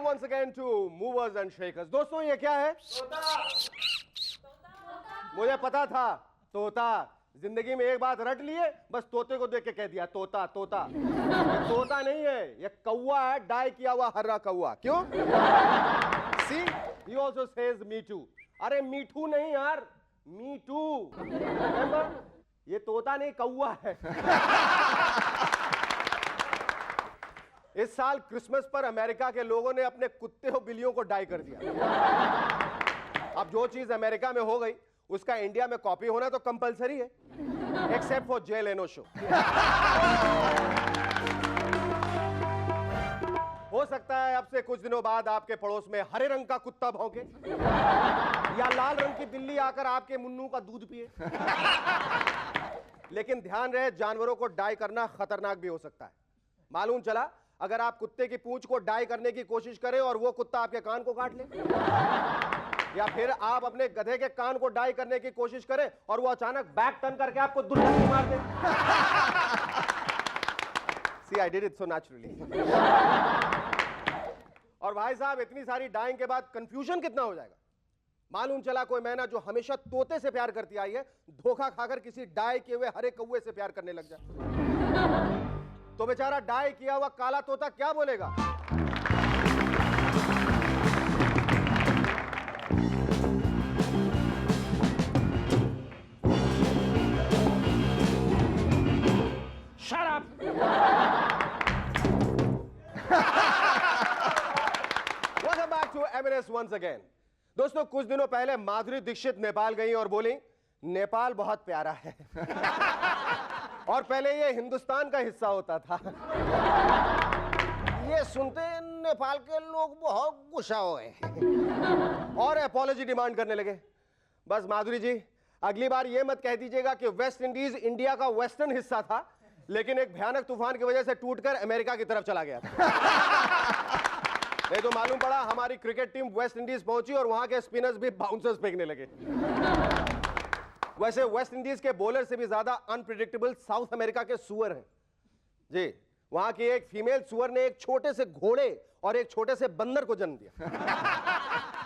once again to movers and shakers. दोस्तों ये क्या है? मुझे पता था तोता। जिंदगी में एक बात रट लिए, बस तोते को देख के कह दिया तोता तोता। ये तोता नहीं है, ये कौवा है, डाई किया हुआ हर्रा कौवा। क्यों? See, he also says me too. अरे मीठू नहीं यार, me too. Remember? ये तोता नहीं कौवा है। इस साल क्रिसमस पर अमेरिका के लोगों ने अपने कुत्ते और बिल्लियों को डाई कर दिया। अब जो चीज अमेरिका में हो गई उसका इंडिया में कॉपी होना तो कंपलसरी है, एक्सेप्ट फॉर जे लेनो शो। हो सकता है अब से कुछ दिनों बाद आपके पड़ोस में हरे रंग का कुत्ता भौंके या लाल रंग की बिल्ली आकर आपके मुन्नू का दूध पिए। लेकिन ध्यान रहे, जानवरों को डाई करना खतरनाक भी हो सकता है। मालूम चला अगर आप कुत्ते की पूंछ को डाई करने की कोशिश करें और वो कुत्ता आपके कान को काट ले, या फिर आप अपने गधे के कान को डाई करने की कोशिश करें और वो अचानक बैक टर्न करके आपको दुर्घटना मार दे। See, I did it so naturally. और भाई साहब इतनी सारी डाइंग के बाद कंफ्यूजन कितना हो जाएगा। मालूम चला कोई मैना जो हमेशा तोते से प्यार करती आई है, धोखा खाकर किसी डाई किए हुए हरे कौवे से प्यार करने लग जाए, तो बेचारा डाई किया हुआ काला तोता क्या बोलेगा? Shut up! Welcome back to M&S once again. दोस्तों कुछ दिनों पहले माधुरी दीक्षित नेपाल गई और बोली नेपाल बहुत प्यारा है। और पहले ये हिंदुस्तान का हिस्सा होता था। ये सुनते नेपाल के लोग बहुत गुस्सा हुए और अपॉलॉजी डिमांड करने लगे। बस माधुरी जी, अगली बार ये मत कह दीजिएगा कि वेस्ट इंडीज इंडिया का वेस्टर्न हिस्सा था, लेकिन एक भयानक तूफान की वजह से टूटकर अमेरिका की तरफ चला गया था। नहीं तो मालूम पड़ा हमारी क्रिकेट टीम वेस्ट इंडीज पहुंची और वहां के स्पिनर्स भी बाउंसर्स फेंकने लगे। वैसे वेस्ट इंडीज के बॉलर से भी ज्यादा अनप्रिडिक्टेबल साउथ अमेरिका के सुअर हैं जी। वहां की एक फीमेल सुअर ने एक छोटे से घोड़े और एक छोटे से बंदर को जन्म दिया।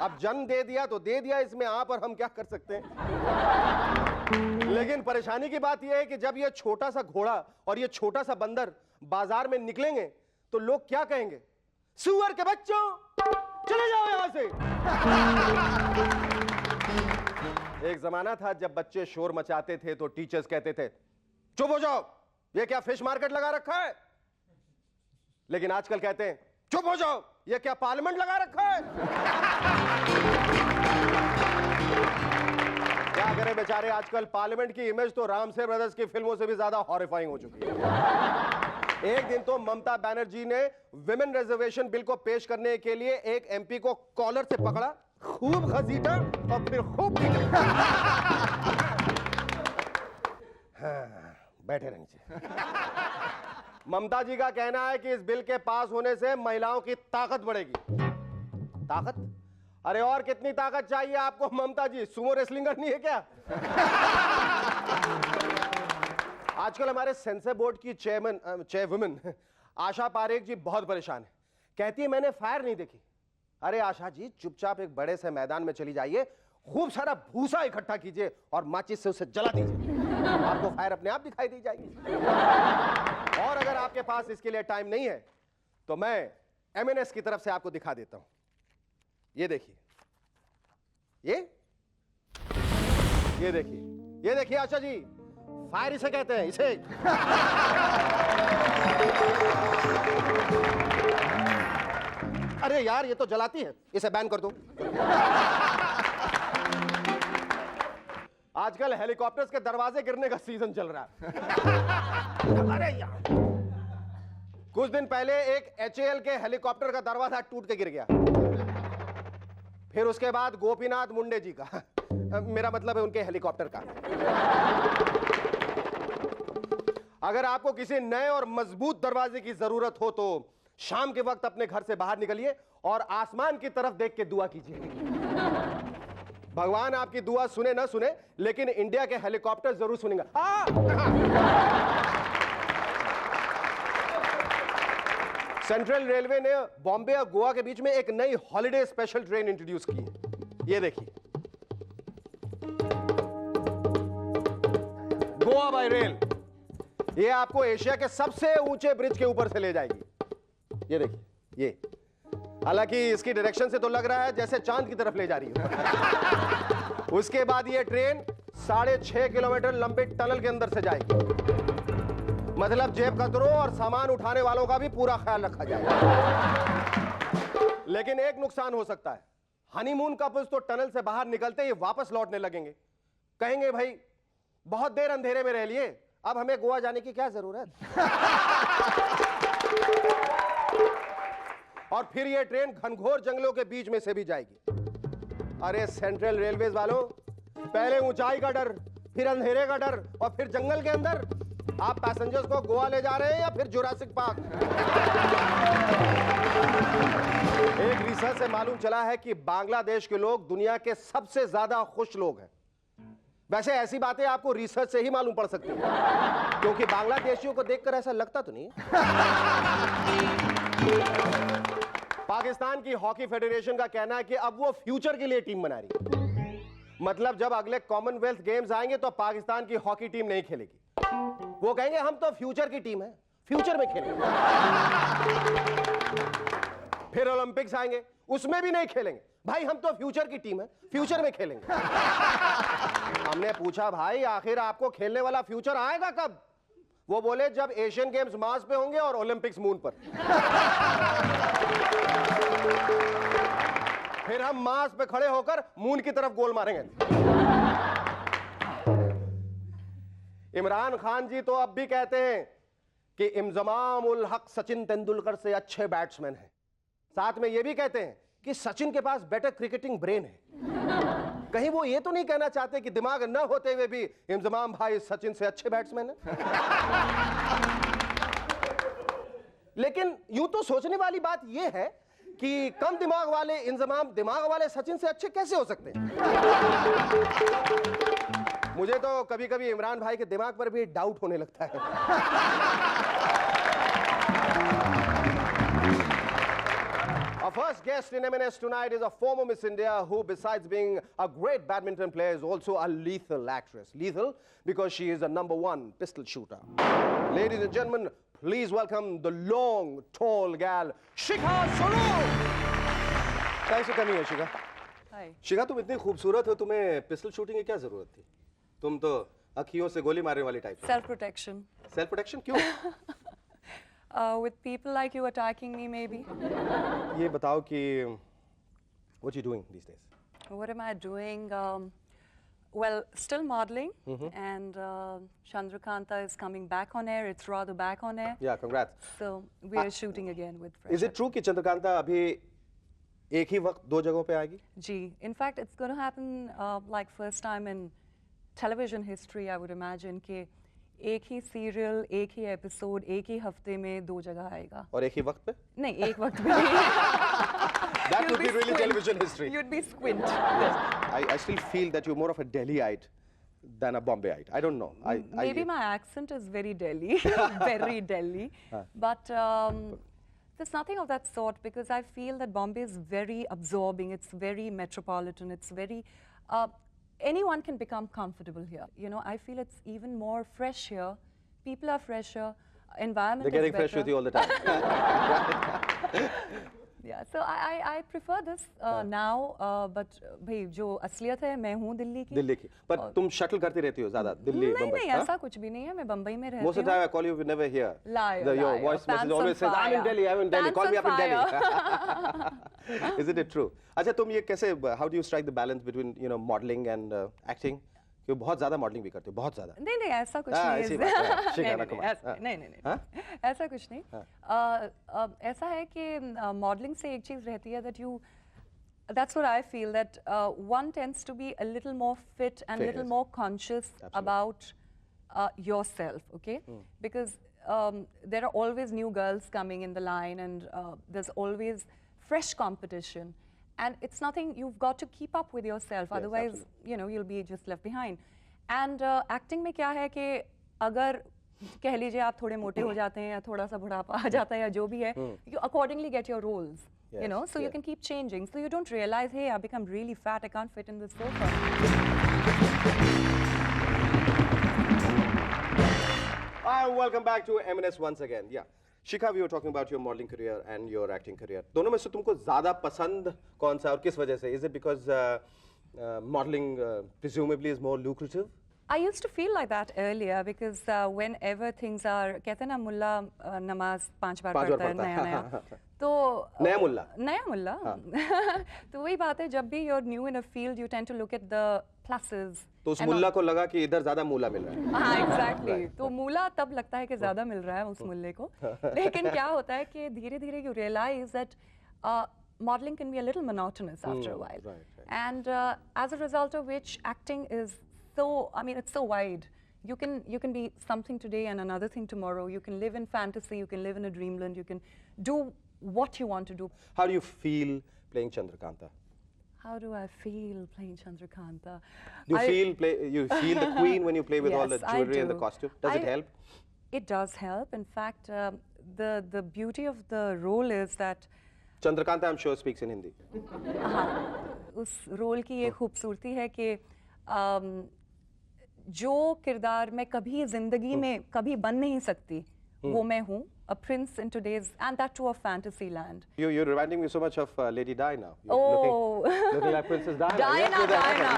अब जन्म दे दिया तो दे दिया, इसमें आप और हम क्या कर सकते हैं। लेकिन परेशानी की बात यह है कि जब यह छोटा सा घोड़ा और यह छोटा सा बंदर बाजार में निकलेंगे तो लोग क्या कहेंगे? सुअर के बच्चों चले जाओ यहां से। एक जमाना था जब बच्चे शोर मचाते थे तो टीचर्स कहते थे चुप हो जाओ, ये क्या फिश मार्केट लगा रखा है। लेकिन आजकल कहते हैं चुप हो जाओ, ये क्या पार्लियामेंट लगा रखा है। क्या करें बेचारे, आजकल पार्लियामेंट की इमेज तो रामसे ब्रदर्स की फिल्मों से भी ज्यादा हॉरिफाइंग हो चुकी है। एक दिन तो ममता बनर्जी ने विमेन रिजर्वेशन बिल को पेश करने के लिए एक एमपी को कॉलर से पकड़ा, खूब घसीटा और फिर खूब हाँ, बैठे रहिए। ममता जी का कहना है कि इस बिल के पास होने से महिलाओं की ताकत बढ़ेगी। ताकत? अरे और कितनी ताकत चाहिए आपको ममता जी, सुमो रेसलिंग करनी है क्या? आजकल हमारे सेंसर बोर्ड की चेयरवुमन आशा पारेख जी बहुत परेशान है। कहती है मैंने फायर नहीं देखी। अरे आशा जी, चुपचाप एक बड़े से मैदान में चली जाइए, खूब सारा भूसा इकट्ठा कीजिए और माचिस से उसे जला दीजिए, आपको फायर अपने आप दिखाई दी जाएगी। और अगर आपके पास इसके लिए टाइम नहीं है तो मैं M&S की तरफ से आपको दिखा देता हूं। ये देखिए, ये देखिए आशा जी, फायर इसे कहते हैं, इसे। अरे यार ये तो जलाती है, इसे बैन कर दो। आजकल हेलीकॉप्टर्स के दरवाजे गिरने का सीजन चल रहा है। अरे यार, कुछ दिन पहले एक HAL के हेलीकॉप्टर का दरवाजा टूट के गिर गया। फिर उसके बाद गोपीनाथ मुंडे जी का, मेरा मतलब है उनके हेलीकॉप्टर का। अगर आपको किसी नए और मजबूत दरवाजे की जरूरत हो तो शाम के वक्त अपने घर से बाहर निकलिए और आसमान की तरफ देख के दुआ कीजिए। भगवान आपकी दुआ सुने ना सुने, लेकिन इंडिया के हेलीकॉप्टर जरूर सुनेंगे। सेंट्रल रेलवे ने बॉम्बे और गोवा के बीच में एक नई हॉलिडे स्पेशल ट्रेन इंट्रोड्यूस की है। ये देखिए, गोवा बाय रेल। ये आपको एशिया के सबसे ऊंचे ब्रिज के ऊपर से ले जाएगी। ये देखिए, ये हालांकि इसकी डायरेक्शन से तो लग रहा है जैसे चांद की तरफ ले जा रही है। उसके बाद ये ट्रेन 6.5 किलोमीटर लंबे टनल के अंदर से जाएगी। मतलब जेब कतरों और सामान उठाने वालों का भी पूरा ख्याल रखा जाएगा। लेकिन एक नुकसान हो सकता है, हनीमून कपल्स तो टनल से बाहर निकलते ही वापस लौटने लगेंगे। कहेंगे भाई बहुत देर अंधेरे में रह लिए, अब हमें गोवा जाने की क्या जरूरत। और फिर यह ट्रेन घनघोर जंगलों के बीच में से भी जाएगी। अरे सेंट्रल रेलवेज वालों, पहले ऊंचाई का डर, फिर अंधेरे का डर और फिर जंगल के अंदर। आप पैसेंजर्स को गोवा ले जा रहे हैं या फिर जुरासिक पार्क। एक रिसर्च से मालूम चला है कि बांग्लादेश के लोग दुनिया के सबसे ज्यादा खुश लोग हैं। वैसे ऐसी बातें आपको रिसर्च से ही मालूम पड़ सकती है, क्योंकि बांग्लादेशियों को देखकर ऐसा लगता तो नहीं। पाकिस्तान की हॉकी फेडरेशन का कहना है कि अब वो फ्यूचर के लिए टीम बना रही है। मतलब जब अगले कॉमनवेल्थ गेम्स आएंगे तो पाकिस्तान की हॉकी टीम नहीं खेलेगी। वो कहेंगे हम तो फ्यूचर की टीम है, फ्यूचर में खेलेंगे। फिर ओलंपिक्स आएंगे, उसमें भी नहीं खेलेंगे। भाई हम तो फ्यूचर की टीम है, फ्यूचर में खेलेंगे। हमने पूछा भाई आखिर आपको खेलने वाला फ्यूचर आएगा कब? वो बोले जब एशियन गेम्स मार्स पे होंगे और ओलंपिक्स मून पर। फिर हम मार्स पे खड़े होकर मून की तरफ गोल मारेंगे। इमरान खान जी तो अब भी कहते हैं कि इंजमाम उल हक सचिन तेंदुलकर से अच्छे बैट्समैन हैं। साथ में यह भी कहते हैं कि सचिन के पास बेटर क्रिकेटिंग ब्रेन है। कहीं वो ये तो नहीं कहना चाहते कि दिमाग न होते हुए भी इंजमाम भाई सचिन से अच्छे बैट्समैन हैं। लेकिन यूं तो सोचने वाली बात यह है कि कम दिमाग वाले इंजमाम दिमाग वाले सचिन से अच्छे कैसे हो सकते हैं? मुझे तो कभी कभी इमरान भाई के दिमाग पर भी डाउट होने लगता है। Our first guest in M&S tonight is a former Miss India who, besides being a great badminton player, is also a lethal actress. Lethal because she is a #1 pistol shooter. Ladies and gentlemen, please welcome the long, tall gal, Shikha Suloo. Thanks for coming here, Shikha. Hi. शिखा, तुम इतनी खूबसूरत हो, तुम्हें pistol shooting की क्या जरूरत थी? तुम तो अखियों से गोली मारने वाली type. Self protection. Self protection क्यों? With people like you attacking me, maybe. ये बताओ कि what you doing these days? What am I doing? Well, still modeling, and Chandrakanta is coming back on air. It's rather back on air. Yeah, congrats. So we are shooting again with Fresh. Is it true कि चंद्रकांता अभी एक ही वक्त दो जगहों पे आएगी? Gee, in fact, it's going to happen like first time in television history, I would imagine, कि एक ही सीरियल, एक ही एपिसोड, एक ही हफ्ते में दो जगह आएगा। और एक ही वक्त पे? नहीं, एक वक्त में नहीं। That would be really television history. You'd be squint. I still feel that you're more of a Delhiite than a Bombayite. I don't know. Maybe my accent is very Delhi, very Delhi. But there's nothing of that sort because I feel that Bombay is very absorbing. It's very metropolitan. It's very... anyone can become comfortable here. You know, I feel it's even more fresh here. People are fresher. Environment They're getting is better. fresh with you all the time. Yeah, so I prefer this now. But भाई जो असलियत है मैं हूँ दिल्ली की. दिल्ली की. पर तुम शटल करती रहती हो ज़्यादा दिल्ली बम्बई. नहीं ऐसा कुछ भी नहीं है. मैं बम्बई में रहती हूँ. Most of the time I call you, you never hear. Liar. Your voice message always says, I'm in Delhi, I'm in Delhi. Call me up in Delhi. Isn't it true? अच्छा तुम ये कैसे? How do you strike the balance between modeling and acting? क्यों बहुत ज़्यादा modelling भी करते हो, बहुत ज़्यादा. नहीं ऐसा कुछ नहीं. नहीं ऐसा कुछ नहीं. ऐसा है कि मॉडलिंग से एक चीज़ रहती है that you, that's what I feel, that one tends to be a little more fit and little more conscious about yourself, okay? Because there are always new girls coming in the line and there's always fresh competition. And it's nothing, you've got to keep up with yourself, otherwise, you know, you'll be just left behind. And acting में क्या है कि अगर कह लीजिए आप थोड़े मोटे हो जाते हैं या थोड़ा सा बुढ़ापा आ जाता है या जो भी है, you accordingly get your roles, you know, so you can keep changing, so you don't realize, hey, I've become really fat, I can't fit in this sofa. Welcome back to M&S once again. Yeah, Shikha, we were talking about your modeling career and your acting career. दोनों में से तुमको ज़्यादा पसंद कौन सा और किस वजह से? Is it because modeling presumably is more lucrative? I used to feel like that earlier because whenever things are, कहते हैं ना मुल्ला नमाज 5 बार पढ़ता है नया तो नया मुल्ला तो वही बात है, जब भी you're new in a field you tend to look at the pluses. तो उस मुल्ला को लगा कि इधर ज़्यादा मूला मिल रहा है. हाँ, exactly. तो मूला तब लगता है कि ज़्यादा मिल रहा है उस मुल्ले को, लेकिन क्या होता है कि धीरे-धीरे you realize that modeling can be a little monotonous after a while, and as a result of which acting is so, I mean, it's so wide. You can be something today and another thing tomorrow. You can live in fantasy. You can live in a dreamland. You can do what you want to do. How do you feel playing Chandrakanta? How do I feel playing Chandrakanta? You feel the queen when you play with all the jewelry and the costume. Does it help? It does help. In fact, the beauty of the role is that Chandrakanta, I'm sure, speaks in Hindi. हाँ, उस role की ये खूबसूरती है कि जो किरदार मैं कभी जिंदगी में कभी बन नहीं सकती, वो मैं हूँ. A prince in today's, and that to a fantasy land. You're reminding me so much of Lady Di now. You're looking like Princess Diana. Diana.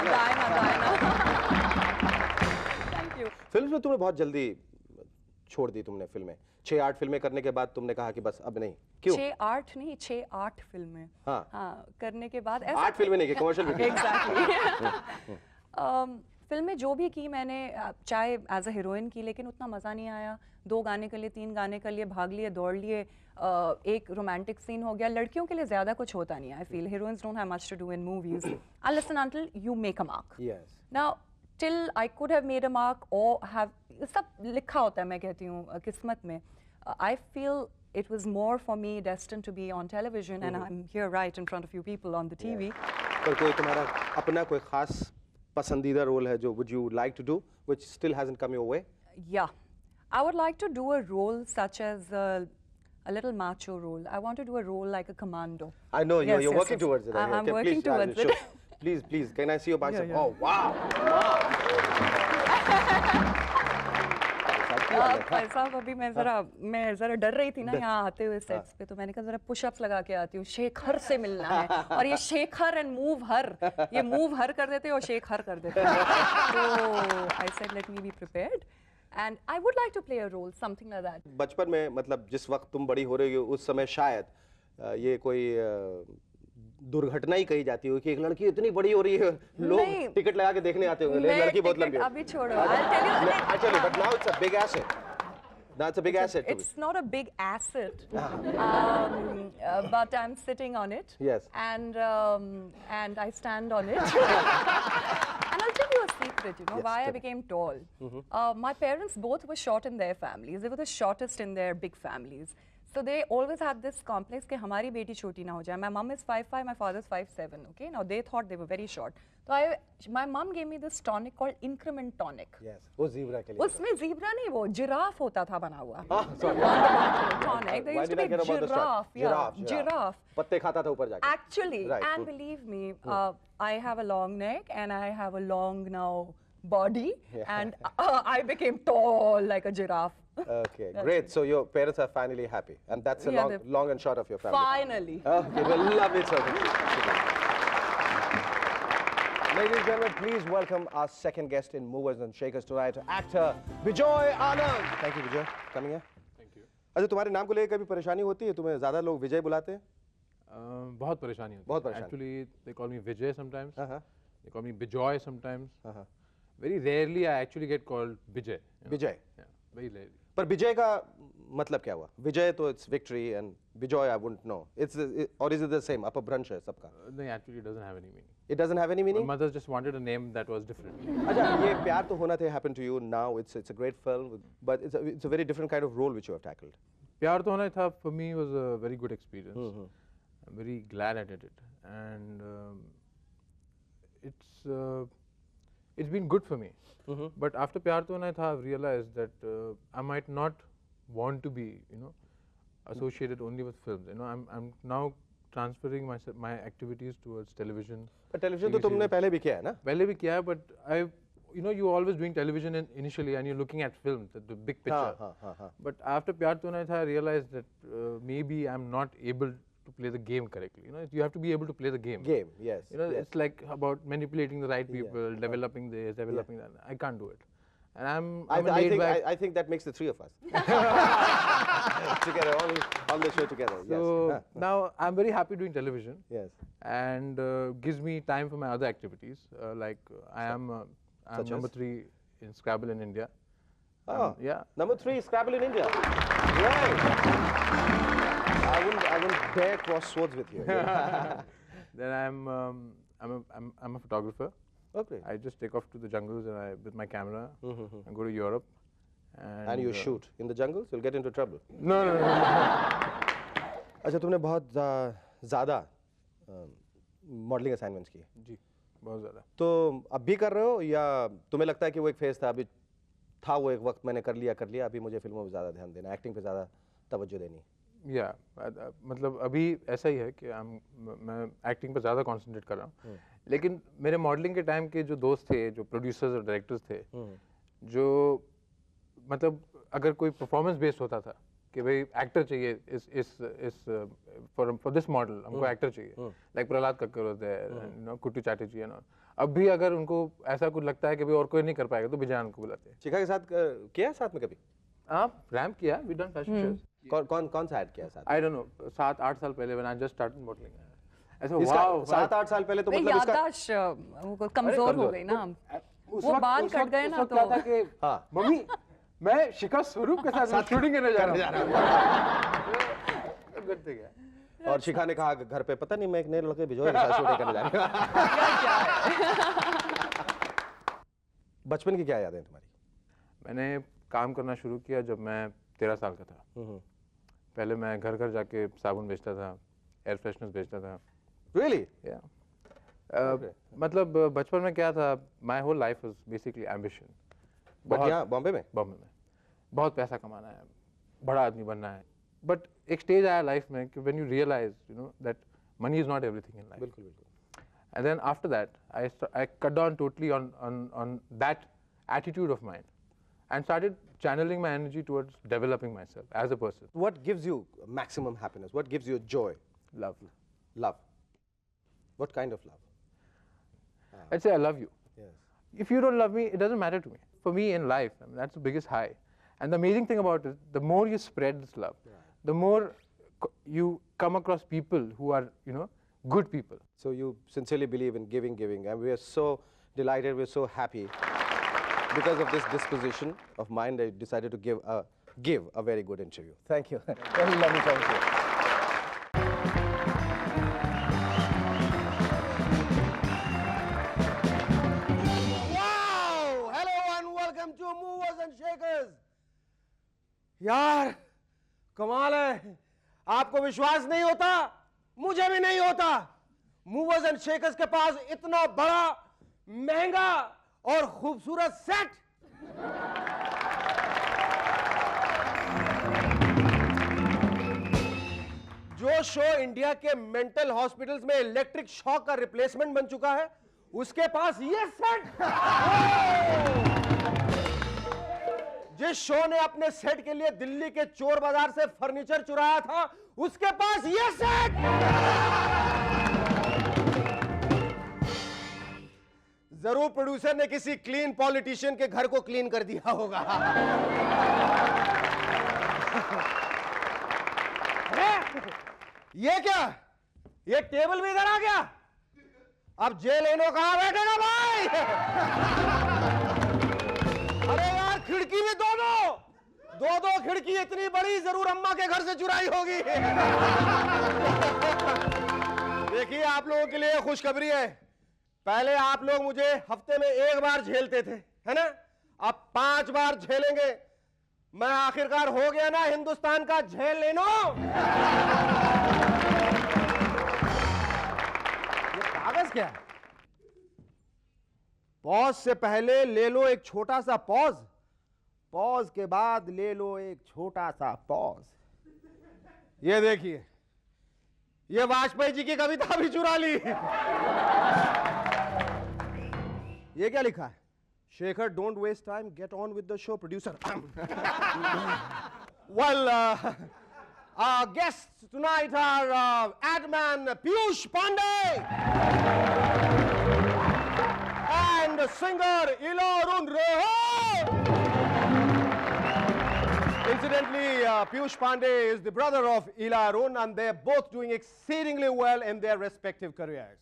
Thank you. Film में तुमने बहुत जल्दी छोड़ दी तुमने फिल्में. 6-8 फिल्में करने के बाद तुमने कहा कि बस अब नहीं. क्यों? 6-8 नहीं, 6-8 फिल्में. हाँ, करने के बाद ऐसा 8 फिल्में नहीं की, कमर्शियल भी. Exactly. फिल्में जो भी की मैंने, चाहे एज अ हीरोइन की, लेकिन उतना मज़ा नहीं आया. 2 गाने के लिए, 3 गाने के लिए भाग लिए, दौड़ लिए, एक रोमांटिक सीन हो गया. लड़कियों के लिए ज़्यादा कुछ होता नहीं है. I feel heroines don't have much to do in movies unless and until you make a mark. Yes. Now till I could have made a mark or have, सब लिखा होता है, मैं कहती हूँ किस्मत में. I feel it was more for me destined to be on television, and I'm here right in front of you people on the TV. पर कोई तुम्हारा अपना कोई खास पसंदीदा रोल है जो would you like to do which still hasn't come your way? Yeah, I would like to do a role such as a little macho role. I want to do a role like a commando. I know you're working towards it. I'm working towards it. Please, can I see your bicep? Yeah. Oh wow! ऐसा अभी मैं जरा डर रही थी ना यहाँ आते हुए सेट्स पे, तो मैंने कहा जरा पुशअप्स लगा के आती हूँ. शेखर से मिलना है, और ये शेखर एंड मूव हर, ये मूव हर कर देते और शेख हर कर देते. तो I said let me be prepared and I would like to play a role something like that. बचपन में, मतलब जिस वक्त तुम बड़ी हो रही हो उस समय शायद ये कोई दुर्घटना ही कही जाती हो कि एक लड़की इतनी बड़ी हो रही है, लोग टिकट लगा के देखने आते होंगे, लड़की बहुत लंबी है. अभी छोड़ो, I'll tell you, but now it's a big asset. That's a big asset. It's not a big asset, but I'm sitting on it. Yes. And I stand on it. And I'll tell you a secret, you know, why I became tall. My parents both were short in their families. They were the shortest in their big families. So they always had this complex कि हमारी बेटी छोटी ना हो जाए. My mom is 5'5", my father is 5'7". Okay, now they thought they were very short. So my mom gave me this tonic called Increment Tonic. Yes, वो zebra के लिए. उसमें zebra नहीं, वो जिराफ होता था बना हुआ. Sorry. Tonic. There used to be giraffe. Giraffe. पत्ते खाता था ऊपर जाके. Actually, and believe me, I have a long neck and I have a long now body, and I became tall like a giraffe. Okay, great. So your parents are finally happy, and that's a long and short of your family. Finally. Okay, well, love it so much. Ladies and gentlemen, please welcome our second guest in Movers and Shakers tonight, actor Bijoy Anand. Thank you, Bijoy, coming here. Thank you. अच्छा, तुम्हारे नाम को लेकर कभी परेशानी होती है? तुम्हें ज़्यादा लोग विजय बुलाते हैं? बहुत परेशानी होती है. बहुत परेशानी. Actually, they call me Vijay sometimes. They call me Bijoy sometimes. Very rarely I actually get called Vijay. Vijay. Yeah, very rarely. पर विजय का मतलब क्या हुआ? विजय तो it's victory and Bijoy I wouldn't know. Or is it the same? अपभ्रंश है सबका? No, actually it doesn't have any meaning. It doesn't have any meaning? My mother just wanted a name that was different. अच्छा, ये प्यार तो होना थे happened to you now. It's a great film, but it's a very different kind of role which you have tackled. प्यार तो होना था for me was a very good experience. I'm very glad I did it, and it's it's been good for me. But after Pyar To Hona Tha, I've realized that I might not want to be, you know, associated only with films. You know, I'm now transferring my activities towards television. पर television तो तुमने पहले भी किया है ना? पहले भी किया है, but you know, you're always doing television initially, and you're looking at films, the big picture. But after Pyar To Hona Tha, I realized that maybe I'm not able to play the game correctly. You know, you have to be able to play the game. Game, yes. You know, yes. it's like about manipulating the right people, developing this, developing that. I can't do it. And I think that makes the three of us together on the show together. So yes. now I'm very happy doing television. Yes. And gives me time for my other activities. Like I'm number 3 in Scrabble in India. Oh, yeah. Number 3 Scrabble in India. Right. I wouldn't dare cross swords with you. Then I'm a photographer. Okay. I just take off to the jungles and with my camera and go to Europe. And you shoot in the jungles. You'll get into trouble. No. अच्छा, तुमने बहुत ज़्यादा modelling assignments किए? जी, बहुत ज़्यादा। तो अब भी कर रहे हो या तुम्हें लगता है कि वो एक फेज था, अभी था वो एक वक्त मैंने कर लिया, अभी मुझे फिल्मों पे ज़्यादा ध्यान देना, एक्टिंग पे ज़्यादा तवज्जो देनी? या मतलब अभी ऐसा ही है कि मैं एक्टिंग पर ज़्यादा कंसंट्रेट कर रहा हूँ, लेकिन मेरे मॉडलिंग के टाइम के जो दोस्त थे, जो प्रोड्यूसर्स और डायरेक्टर्स थे, जो मतलब अगर कोई परफॉर्मेंस बेस्ड होता था कि भाई एक्टर चाहिए इस फॉर दिस मॉडल, हमको एक्टर चाहिए, लाइक प्रहलाद कक्कर होते हैं, कुट्टू चैटर्जी है ना, अब भी अगर उनको ऐसा कुछ लगता है कि भाई और कोई नहीं कर पाएगा तो बिजान को बुलाते हैं। शिखा के साथ किया साथ में कभी? हाँ, रैम्प किया, वी डन फैशन शोज। कौन सा ऐड किया साथ? आई डोंट नो, 7-8 साल पहले when I just started modelling. ऐसा वाओ, 7-8 साल पहले तो मतलब इसका कमजोर हो गई ना, वो बाल कट गए ना, तो था कि हाँ मम्मी मैं शिखा स्वरूप के साथ शूटिंग करने जा रहा हूँ। और शिखा ने कहा घर पे पता नहीं मैं एक नए लड़के भिजोए के साथ शूटिंग करने जा रहा हूँ। बचपन की क्या यादें तुम्हारी? मैंने काम करना शुरू किया जब मैं 13 साल का था। पहले मैं घर घर जाके साबुन बेचता था, एयर फ्रेशनर्स बेचता था। Really? Yeah. मतलब बचपन में क्या था, my whole life was basically ambition. यहाँ बॉम्बे में बहुत पैसा कमाना है, बड़ा आदमी बनना है, बट एक स्टेज आया लाइफ में कि when you realize, you know, that money is not everything in life. बिल्कुल। And then after that, I cut down totally on that attitude of mine, and started channeling my energy towards developing myself as a person. What gives you maximum happiness? What gives you joy? Love. What kind of love? I'd say I love you. Yes. If you don't love me, it doesn't matter to me. For me in life, I mean, that's the biggest high. And the amazing thing about it, the more you spread this love, the more you come across people who are, you know, good people. So you sincerely believe in giving, and we are so delighted, we're so happy. Because of this disposition of mine, I decided to give a very good interview. Thank you. Very lovely talking to you. Wow! Hello and welcome to Movers and Shakers. यार कमाल है, आपको विश्वास नहीं होता, मुझे भी नहीं होता। मूवर्स एंड शेकर्स के पास इतना बड़ा, महंगा और खूबसूरत सेट। जो शो इंडिया के मेंटल हॉस्पिटल्स में इलेक्ट्रिक शॉक का रिप्लेसमेंट बन चुका है, उसके पास ये सेट। जिस शो ने अपने सेट के लिए दिल्ली के चोर बाजार से फर्नीचर चुराया था, उसके पास ये सेट। जरूर प्रोड्यूसर ने किसी क्लीन पॉलिटिशियन के घर को क्लीन कर दिया होगा। ये क्या, ये टेबल भी इधर आ गया। अब जेल एनो कहां बैठेगा भाई? अरे यार, खिड़की भी दो खिड़की इतनी बड़ी, जरूर अम्मा के घर से चुराई होगी। देखिए, आप लोगों के लिए खुशखबरी है। पहले आप लोग मुझे हफ्ते में 1 बार झेलते थे, है ना? अब 5 बार झेलेंगे। मैं आखिरकार हो गया ना हिंदुस्तान का झेल लेनो। ये कागज क्या है? पॉज से पहले ले लो एक छोटा सा पॉज, पॉज के बाद ले लो एक छोटा सा पॉज। ये देखिए, ये वाजपेयी जी की कविता भी चुरा ली। ये क्या लिखा है? Shekhar, don't waste time, get on with the show. Producer, well, our guests tonight are Adman Piyush Pandey and singer Ilarun Rehan. Incidentally, Piyush Pandey is the brother of Ilarun, and they're both doing exceedingly well in their respective careers.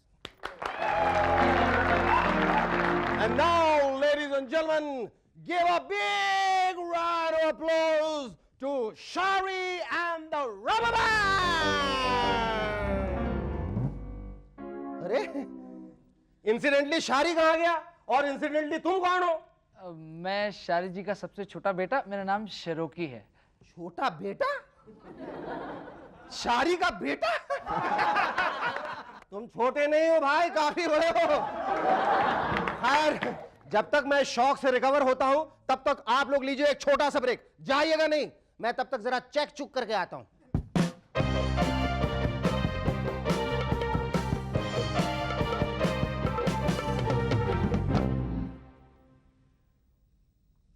And now, ladies and gentlemen, give a big round of applause to Shari and the Rubber Band. अरे, incidentally शारी कहाँ गया और incidentally तुम कौन हो? मैं शारी जी का सबसे छोटा बेटा, मेरा नाम शेरोकी है। छोटा बेटा? शारी का बेटा? तुम छोटे नहीं हो भाई, काफी बड़े हो। खैर, जब तक मैं शौक से रिकवर होता हूं तब तक आप लोग लीजिए एक छोटा सा ब्रेक। जाइएगा नहीं, मैं तब तक जरा चेक चुक करके आता हूं।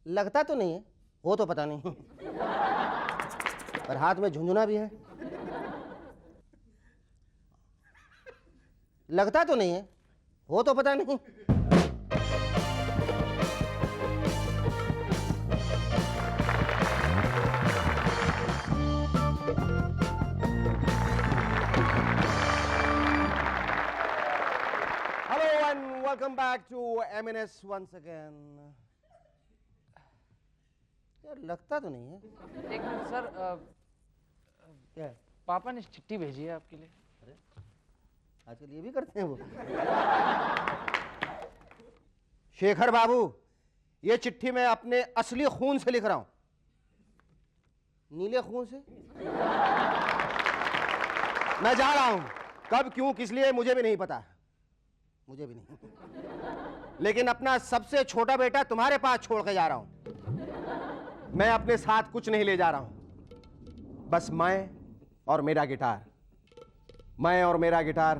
लगता तो नहीं है, वो तो पता नहीं, पर हाथ में झुंझुना भी है। लगता तो नहीं है, वो तो पता नहीं। Hello and welcome back to M&S once again. यार लगता तो नहीं है। एक मिनट सर, क्या है? पापा ने चिट्ठी भेजी है आपके लिए। आजकल ये भी करते हैं वो। शेखर बाबू, ये चिट्ठी मैं अपने असली खून से लिख रहा हूं। नीले खून से? मैं जा रहा हूं, कब क्यों किस लिए मुझे भी नहीं पता, मुझे भी नहीं, लेकिन अपना सबसे छोटा बेटा तुम्हारे पास छोड़ के जा रहा हूं। मैं अपने साथ कुछ नहीं ले जा रहा हूं, बस मैं और मेरा गिटार। मैं और मेरा गिटार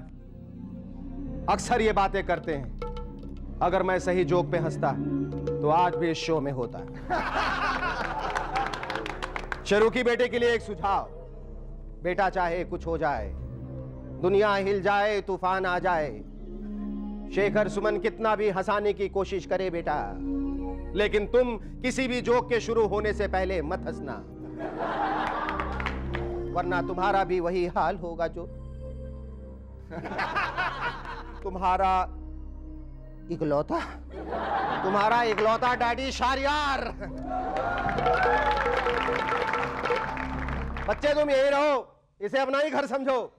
अक्सर ये बातें करते हैं। अगर मैं सही जोक पे हंसता तो आज भी इस शो में होता। शेरोकी बेटे के लिए एक सुझाव, बेटा चाहे कुछ हो जाए, दुनिया हिल जाए, तूफान आ जाए, शेखर सुमन कितना भी हंसाने की कोशिश करे बेटा, लेकिन तुम किसी भी जोक के शुरू होने से पहले मत हंसना, वरना तुम्हारा भी वही हाल होगा जो तुम्हारा इकलौता डैडी शारियार। बच्चे तुम यही रहो, इसे अपना ही घर समझो।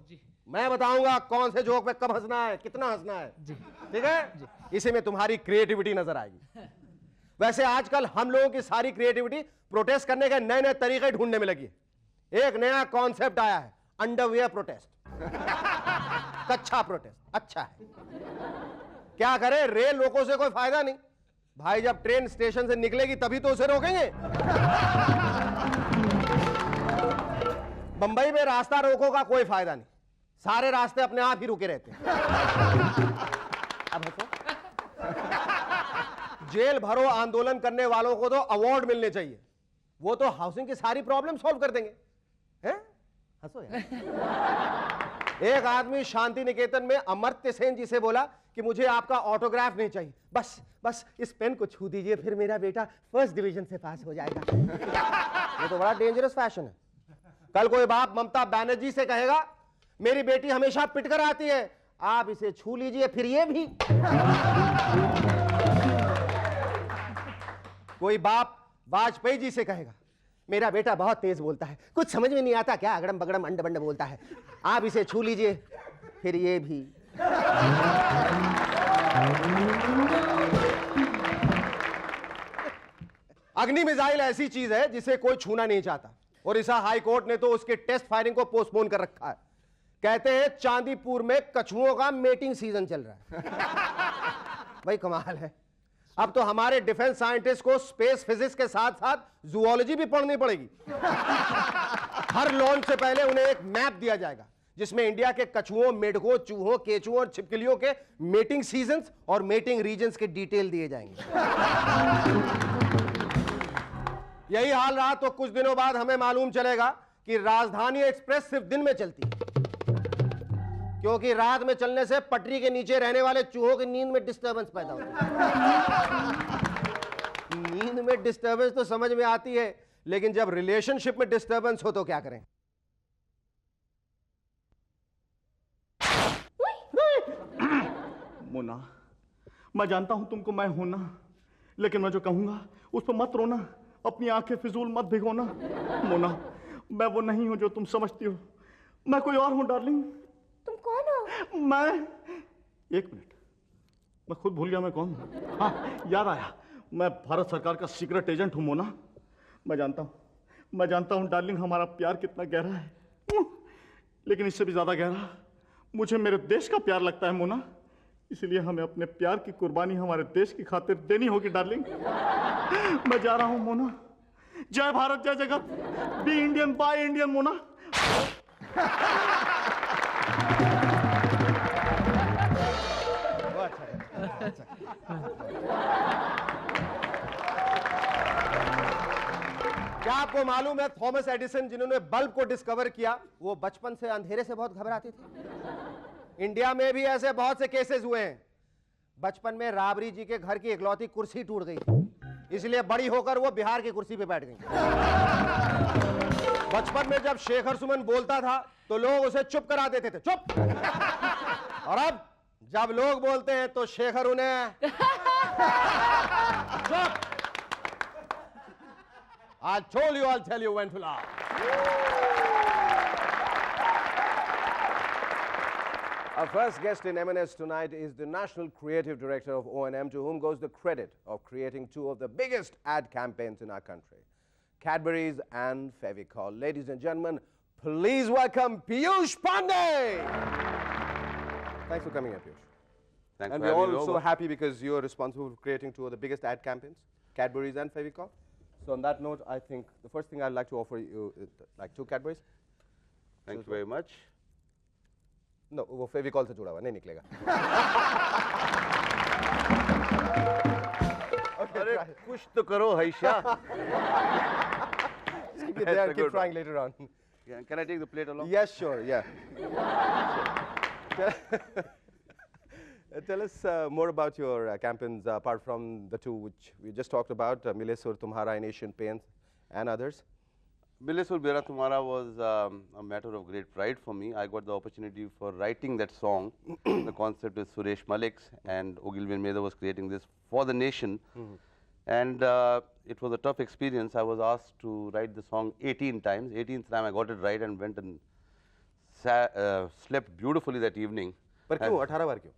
मैं बताऊंगा कौन से जोक पे कब हंसना है, कितना हंसना है, ठीक है? इसी में तुम्हारी क्रिएटिविटी नजर आएगी। वैसे आजकल हम लोगों की सारी क्रिएटिविटी प्रोटेस्ट करने के नए नए तरीके ढूंढने में लगी है। एक नया कॉन्सेप्ट आया है, अंडरवियर प्रोटेस्ट। कच्छा प्रोटेस्ट अच्छा है, क्या करे, रेल रोको से कोई फायदा नहीं भाई, जब ट्रेन स्टेशन से निकलेगी तभी तो उसे रोकेंगे। बंबई में रास्ता रोको का कोई फायदा नहीं, सारे रास्ते अपने आप ही रुके रहते हैं। अब जेल भरो आंदोलन करने वालों को तो अवार्ड मिलने चाहिए, वो तो हाउसिंग की सारी प्रॉब्लम सॉल्व कर देंगे, हैं? हंसो यार। एक आदमी शांति निकेतन में अमर्त्य सेन जी से बोला कि मुझे आपका ऑटोग्राफ नहीं चाहिए, बस इस पेन को छू दीजिए, फिर मेरा बेटा फर्स्ट डिवीजन से पास हो जाएगा। ये तो बड़ा डेंजरस फैशन है। कल कोई बाप ममता बनर्जी से कहेगा मेरी बेटी हमेशा पिट कर आती है, आप इसे छू लीजिए, फिर ये भी। कोई बाप वाजपेयी जी से कहेगा मेरा बेटा बहुत तेज बोलता है, कुछ समझ में नहीं आता क्या अगड़म बगड़म अंड बंड बोलता है, आप इसे छू लीजिए, फिर ये भी। अग्नि मिसाइल ऐसी चीज है जिसे कोई छूना नहीं चाहता, और इस हाई कोर्ट ने तो उसके टेस्ट फायरिंग को पोस्टपोन कर रखा है। कहते हैं चांदीपुर में कछुओं का मेटिंग सीजन चल रहा है। भाई कमाल है, अब तो हमारे डिफेंस साइंटिस्ट को स्पेस फिजिक्स के साथ साथ जूलॉजी भी पढ़नी पड़ेगी। हर लॉन्च से पहले उन्हें एक मैप दिया जाएगा जिसमें इंडिया के कछुओं, मेढकों, चूहों, केचुओं और छिपकलियों के मेटिंग सीजन्स और मेटिंग रीजन्स के डिटेल दिए जाएंगे। यही हाल रहा तो कुछ दिनों बाद हमें मालूम चलेगा कि राजधानी एक्सप्रेस सिर्फ दिन में चलती है, क्योंकि रात में चलने से पटरी के नीचे रहने वाले चूहों की नींद में डिस्टरबेंस पैदा होती है। नींद में डिस्टरबेंस तो समझ में आती है, लेकिन जब रिलेशनशिप में डिस्टरबेंस हो तो क्या करें? मोना, मैं जानता हूं तुमको मैं हूं ना, लेकिन मैं जो कहूंगा उस पर मत रोना, अपनी आंखें फिजूल मत भिगोना। मोना, मैं वो नहीं हूं जो तुम समझती हो, मैं कोई और हूं डार्लिंग। तुम कौन हो? मैं, एक मिनट, मैं खुद भूल गया मैं कौन हूं। हाँ, याद आया, मैं भारत सरकार का सीक्रेट एजेंट हूं मोना। मैं जानता हूं डार्लिंग हमारा प्यार कितना गहरा है, लेकिन इससे भी ज्यादा गहरा मुझे मेरे देश का प्यार लगता है मोना। इसलिए हमें अपने प्यार की कुर्बानी हमारे देश की खातिर देनी होगी डार्लिंग। मैं जा रहा हूं मोना। जय भारत, जय जगत, be Indian buy Indian Mona. क्या आपको मालूम है थॉमस एडिसन जिन्होंने बल्ब को डिस्कवर किया, वो बचपन से अंधेरे से बहुत घबराते थे। इंडिया में भी ऐसे बहुत से केसेस हुए हैं। बचपन में राबड़ी जी के घर की इकलौती कुर्सी टूट गई थी, इसलिए बड़ी होकर वो बिहार की कुर्सी पे बैठ गई। बचपन में जब शेखर सुमन बोलता था तो लोग उसे चुप करा देते थे, चुप। और अब जब लोग बोलते हैं तो शेखर उन्हें चुप। I told you, I'll tell you when to laugh. Our first guest in M&S tonight is the National Creative Director of O&M, to whom goes the credit of creating two of the biggest ad campaigns in our country, Cadbury's and Fevicol. Ladies and gentlemen, please welcome Piyush Pandey. Thanks for coming here, Piyush. Thanks And for we're having me all so over. happy because you're responsible for creating two of the biggest ad campaigns, Cadbury's and Fevicol. So on that note, I think the first thing I'd like to offer you is like two Cadbury's. Thank you very much. No, वो फेविकॉल से जुड़ा हुआ नहीं निकलेगा। अरे कुछ तो करो हैशा। Keep it there, That's a keep good trying one. later on. Can I take the plate along? Yes, sure, yeah. Tell us more about your campaigns apart from the two which we just talked about, Mile Sur Tumhara in Asian Paints and others. Mile Sur Mera Tumhara was a matter of great pride for me. I got the opportunity for writing that song. The concept is Suresh Malik's, and Ogilvy Mehta was creating this for the nation. And it was a tough experience. I was asked to write the song 18 times. 18th time I got it right and went and slept beautifully that evening. पर क्यों 18 बार क्यों?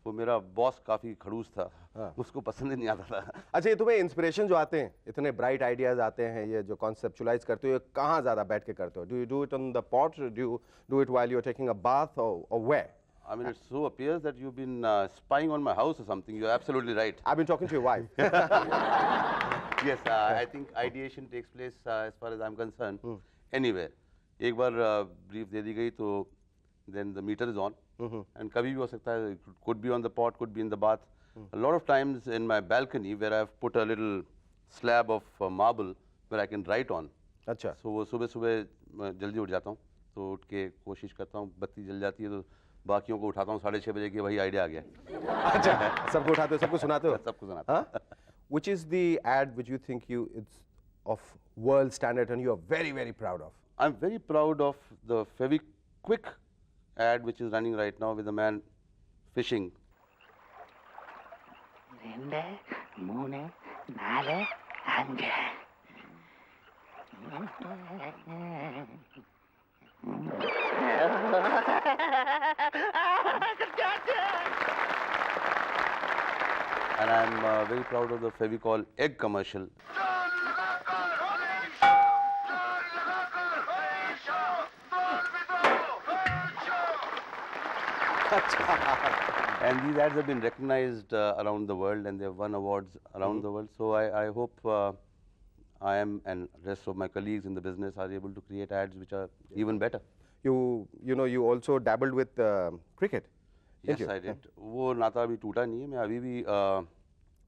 वो मेरा boss काफी खड़ूस था, उसको पसंद ही नहीं आता था। अच्छा, ये तुम्हें इंस्पिरेशन जो आते हैं, इतने ब्राइट आइडियाज आते हैं, ये जो कॉन्सेप्चुलाइज करते हो, ये कहाँ ज़्यादा बैठ के करते हो? Do you do it on the pot? Do you do it while you're taking a bath, or where? I mean, it so appears that you've been spying on my house or something. You're absolutely right. I've been talking to your wife. Yes, I think ideation takes place, as far as I'm concerned, anywhere. एक बार brief दे दी गई तो then the meter is on. And kabhi bhi ho sakta hai, it could be on the pot, could be in the bath. A lot of times in my balcony where I've put a little slab of marble where I can write on. अच्छा. So वो सुबह जल्दी उठ जाता हूँ, तो उठ के कोशिश करता हूँ, बत्ती जल जाती है तो बाकियों को उठाता हूँ 6:30 बजे कि वही आइडिया आ गया। अच्छा, सबको उठाते हो, सबको सुनाते हो? सबको सुनाता हूँ। Which is the ad which you think it's of world standard and you are very, very proud of? I'm very proud of the Fevikwik ad which is running right now with a man fishing. 2, 3, 4, 5. And I'm very proud of the Fevicol egg commercial. And these ads have been recognized around the world, and they have won awards around the world. So I hope I am and rest of my colleagues in the business are able to create ads which are even better. You know, you also dabbled with cricket. Yes, I did. वो नाता अभी टूटा नहीं है. मैं अभी भी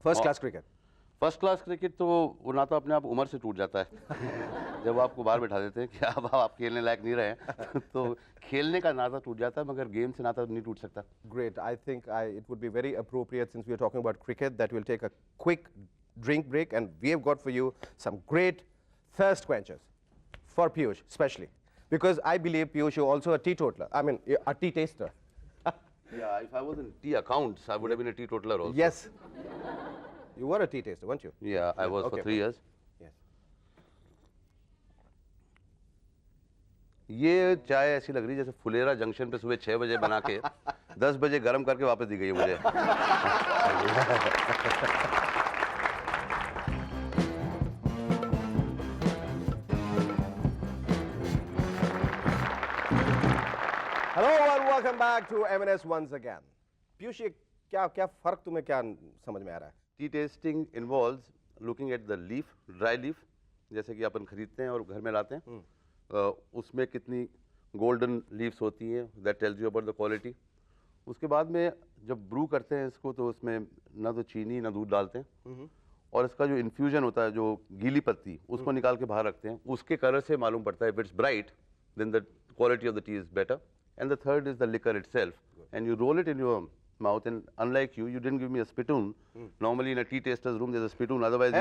First class cricket. First class cricket तो वो नाता अपने आप उम्र से टूट जाता है. जब आपको बाहर बैठा देते हैं कि अब आप खेलने लायक नहीं रहे तो खेलने का नाता टूट जाता है, मगर गेम से नाता नहीं टूट सकता. Great. I think it would be very appropriate, since we are talking about cricket, that we'll take a quick drink break, and we have got for you some great thirst quenchers for Piyush, especially because I believe Piyush, you're also a teetotaler. I mean, a tea taster. Yeah, if I was in tea accounts, I would have been a teetotaler also. Yes. You were a tea taster, weren't you? Yeah, I was for 3 years. Yes. ये चाय ऐसी लग रही है जैसे Phulera junction पे सुबह 6 बजे बना के 10 बजे गर्म करके वापस दी गई है मुझे. Hello and welcome back to M&S once again. Piyush, ये क्या फर्क तुम्हें क्या समझ में आ रहा है? T testing involves looking at the leaf, dry leaf, जैसे कि अपन खरीदते हैं और घर में लाते हैं. उसमें कितनी गोल्डन लीव्स होती हैं, that tells you about the quality. उसके बाद में जब ब्रू करते हैं इसको तो उसमें ना तो चीनी ना दूध डालते हैं, और इसका जो इन्फ्यूजन होता है, जो गीली पत्ती, उसको निकाल के बाहर रखते हैं. उसके कलर से मालूम पड़ता है if it's bright then the quality of the tea is better. And the third is the liquor itself. And you roll it in your mouth, and unlike you didn't give me a spittoon. Normally in a tea taster's room there's a spittoon, otherwise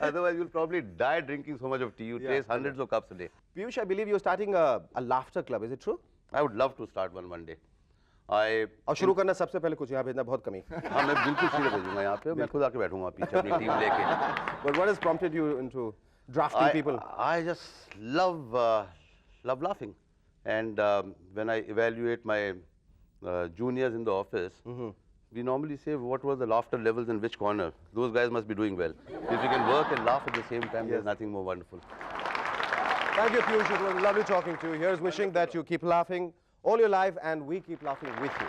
otherwise you'll probably die drinking so much of tea. You taste hundreds of cups a day. Piyush, I believe you're starting a laughter club, is it true? I would love to start one day. और शुरू करना सबसे पहले कुछ यहाँ भेजना बहुत कमी. हाँ, मैं बिल्कुल सीधे भेजूंगा यहाँ पे. मैं खुद आके बैठूंगा पीछे अपनी टीम लेके. But what has prompted you into drafting people? I just love laughing, and when I evaluate my juniors in the office, we normally say what were the laughter levels in which corner. Those guys must be doing well. If you can work and laugh at the same time, there's nothing more wonderful. Thank you, Piyush. It was lovely talking to you. Here's wishing that you keep laughing all your life, and we keep laughing with you.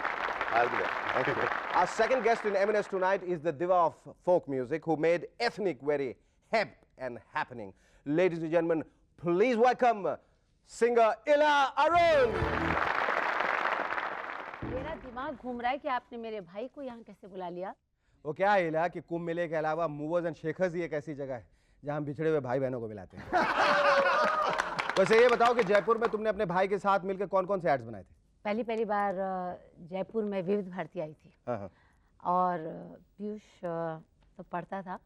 I'll be there. Thank you. Our second guest in M&S tonight is the diva of folk music who made ethnic very hip and happening. Ladies and gentlemen, please welcome singer Ila Arun. मेरा दिमाग घूम रहा है कि आपने मेरे भाई को यहाँ कैसे बुला लिया. वो क्या है इला कि कुंभ मेले के अलावा मूवर्स एंड शेखर्स ही एक ऐसी जगह है जहाँ हम बिछड़े हुए भाई बहनों को मिलाते हैं. वैसे ये बताओ कि जयपुर में तुमने अपने भाई के साथ मिलकर कौन-कौन से एड्स बनाए थे? पहली बार जयपुर में विविध भारती आई थी. और पीयूष तो पढ़ता था,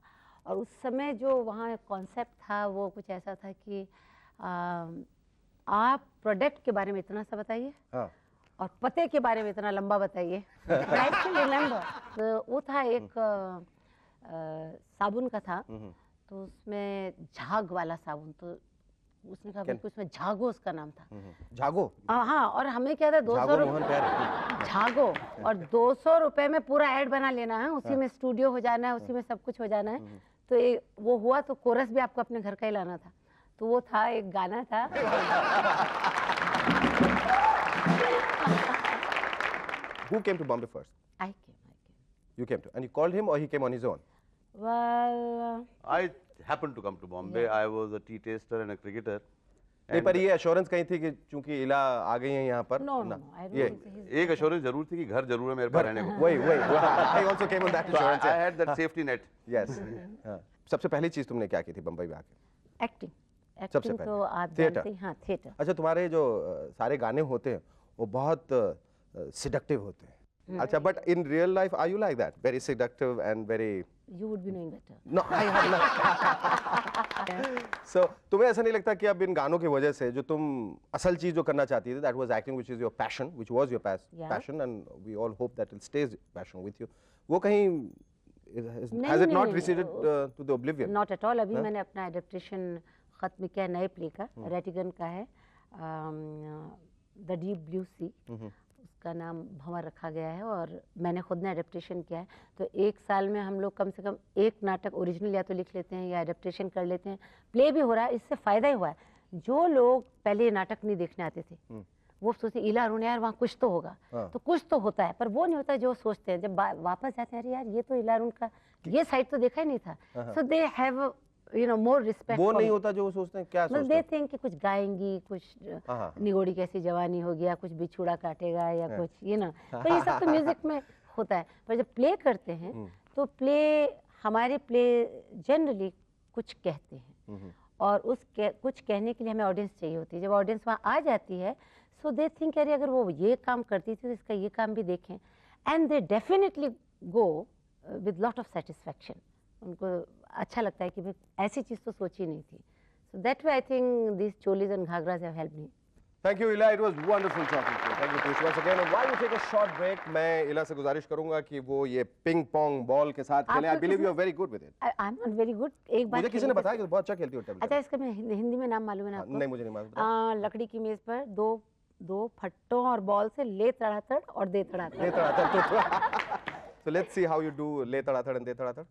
और उस समय जो वहाँ कॉन्सेप्ट था वो कुछ ऐसा था कि आप प्रोडक्ट के बारे में इतना सा बताइए और पते के बारे में इतना लंबा बताइए. तो वो था एक साबुन का था, तो उसमें झाग वाला साबुन, तो उसने कहा कि उसमें झागो उसका नाम था. झागो? हाँ, और हमें क्या था 200 रुपये झागो, और 200 रुपये में पूरा ऐड बना लेना है, उसी में स्टूडियो हो जाना है, उसी में सब कुछ हो जाना है. तो वो हुआ तो कोरस भी आपको अपने घर का ही लाना था. तो वो था, एक गाना था. Who came to Bombay first? I came. You came to, and you called him or he came on his own? Well, I happened to come to Bombay. I was a tea taster and a cricketer. नहीं, पर ये assurance कहीं थी कि चूंकि इला आ गई है यहाँ पर. no, I don't think so. एक एश्योरेंस जरूर थी कि घर जरूर है मेरे पास रहने को. वही I also came on that assurance. I had that safety net. Yes. सबसे पहली चीज तुमने क्या की थी बम्बई में आके? एक्टिंग. सबसे एक्टिंग पहले तो आप जानते हैं. हाँ, थिएटर. अच्छा, तुम्हारे जो सारे गाने होते हैं वो बहुत seductive होते हैं. अच्छा, but in real life are you like that? Very seductive and very. You would be knowing better. No, I have not. So, तुम्हें ऐसा नहीं लगता कि अब इन गानों की वजह से जो तुम असल चीज जो करना चाहती थी, that was acting, which is your passion, which was your passion, and we all hope that it stays passion with you. वो कहीं has it not receded to the oblivion? Not at all. अभी मैंने अपना adaptation खत्म किया नए play का, Rattigan का है, The Deep Blue Sea. उसका नाम भंवर रखा गया है, और मैंने खुद ने एडेप्टेशन किया है. तो एक साल में हम लोग कम से कम एक नाटक ओरिजिनल या तो लिख लेते हैं या एडेप्टेशन कर लेते हैं. प्ले भी हो रहा है, इससे फ़ायदा ही हुआ है. जो लोग पहले नाटक नहीं देखने आते थे वो सोचते इला अरुण यार वहाँ कुछ तो होगा, तो कुछ तो होता है, पर वो नहीं होता जो सोचते हैं। जब वापस जाते हैं, अरे यार ये तो इला अरुण का ये साइड तो देखा ही नहीं था। सो दे हैव मोर रिस्पेक्ट। वो नहीं होता जो वो सोचते हैं, क्या सोचते हैं? दे थिंक कि कुछ गाएंगी, कुछ निगोड़ी कैसी जवानी हो गया, कुछ बिछुड़ा काटेगा या कुछ तो ये सब तो म्यूजिक में होता है। पर जब प्ले करते हैं तो हमारे प्ले जनरली कुछ कहते हैं, और कुछ कहने के लिए हमें ऑडियंस चाहिए होती है। जब ऑडियंस वहाँ आ जाती है, सो दे थिंक अरे अगर वो ये काम करती थी तो इसका ये काम भी देखें, and they definitely go with lot of satisfaction. उनको अच्छा लगता है कि भाई ऐसी चीज़ तो सोची नहीं थी। So that way I think this cholis and ghagras have helped me. Thank you, Ila. It was wonderful talking to you. Thank you, Piyush. Once again, and while you take a short break, मैं इला से गुजारिश करूंगा कि वो ये ping pong ball के साथ खेलें. I believe you are very good with it. I'm not very good. एक बार मुझे किसी ने बताया कि बहुत अच्छा खेलती हो टेबल. अच्छा, इसका मैं हिंदी में नाम मालूम है ना आपको? नहीं, मुझे नहीं मालूम. लकड़ी की मेज पर दो फट्टों और बॉल से ले तड़ातड़ और दे तड़ातड़. ले तड़ातड़. So let's see how you do ले तड़ातड़ and they तड़ातड़.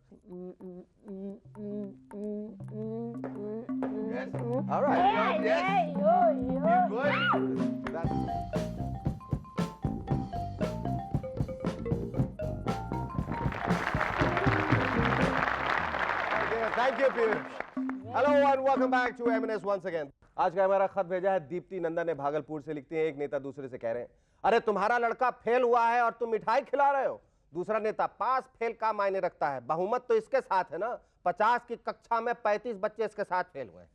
Yes. All right. Yes. Yo. Good. That's Thank you, Piyush. Hello and welcome back to M&S once again. आज का हमारा खत भेजा है दीप्ति नंदा ने भागलपुर से। लिखती हैं, एक नेता दूसरे से कह रहे हैं, अरे तुम्हारा लड़का फेल हुआ है और तुम मिठाई खिला रहे हो। दूसरा नेता, पास फेल का मायने रखता है, बहुमत तो इसके साथ है ना, 50 की कक्षा में 35 बच्चे इसके साथ फेल हुए हैं।